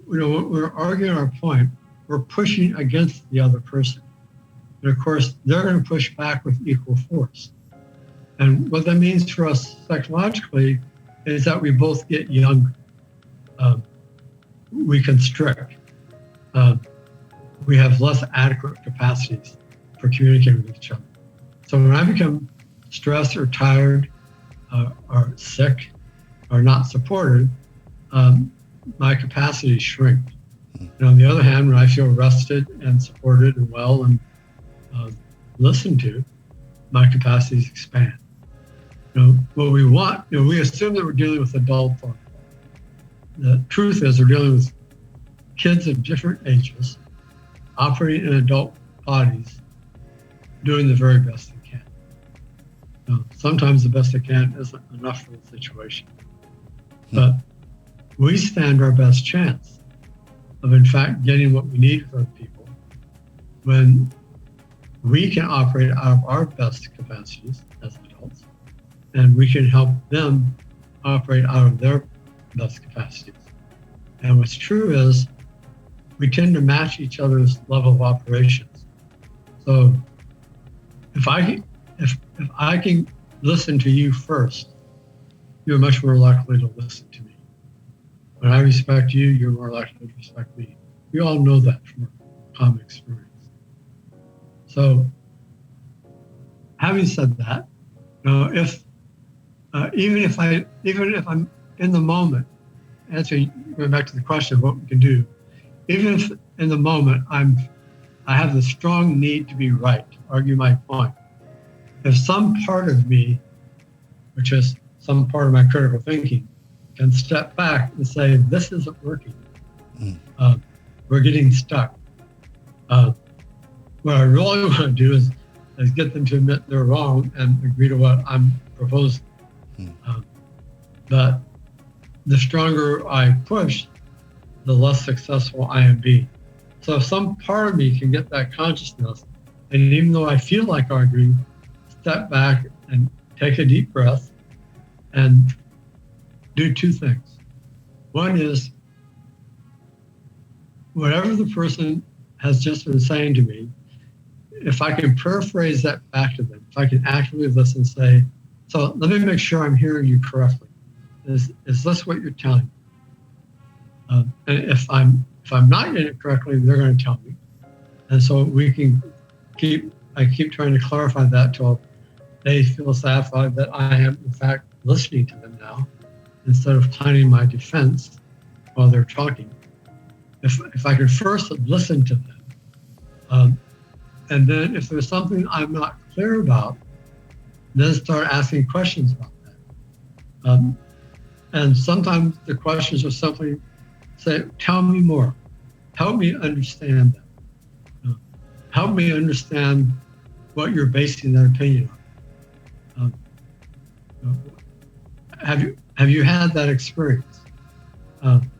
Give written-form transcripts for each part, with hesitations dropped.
when we're arguing our point, we're pushing against the other person. And of course, they're going to push back with equal force. And what that means for us psychologically is that we both get younger. We constrict. We have less adequate capacities for communicating with each other. So when I become stressed or tired or sick or not supported, my capacities shrink. And on the other hand, when I feel rested and supported and well and listened to, my capacities expand. What we want, we assume that we're dealing with adult thought. The truth is we're dealing with kids of different ages operating in adult bodies, doing the very best they can. Sometimes the best they can isn't enough for the situation. But we stand our best chance of, in fact, getting what we need from people when we can operate out of our best capacities as adults, and we can help them operate out of their best capacities. And what's true is we tend to match each other's level of operations. So if I can listen to you first, you're much more likely to listen to me. When I respect you, you're more likely to respect me. We all know that from our common experience. So, having said that, even if I'm in the moment, going back to the question of what we can do, even if in the moment I have the strong need to be right, to argue my point, if some part of me, which is some part of my critical thinking, can step back and say, this isn't working. We're getting stuck. What I really want to do is get them to admit they're wrong and agree to what I'm proposing. But the stronger I push, the less successful I am being. So if some part of me can get that consciousness, and even though I feel like arguing, step back and take a deep breath and do two things. One is, whatever the person has just been saying to me, if I can paraphrase that back to them, if I can actively listen and say, so let me make sure I'm hearing you correctly. Is this what you're telling me? And if I'm not getting it correctly, they're going to tell me. And so we can I keep trying to clarify that till they feel satisfied that I am in fact listening to them now, instead of planning my defense while they're talking. If I could first listen to them, and then if there's something I'm not clear about, then start asking questions about that. And sometimes the questions are simply say, tell me more. Help me understand that. Help me understand what you're basing that opinion on. Have you had that experience? And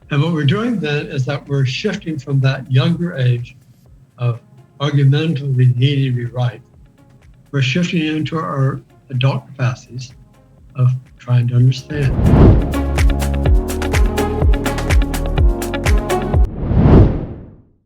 what we're doing then is that we're shifting from that younger age of argumentatively needing to be right. We're shifting into our adult capacities of trying to understand.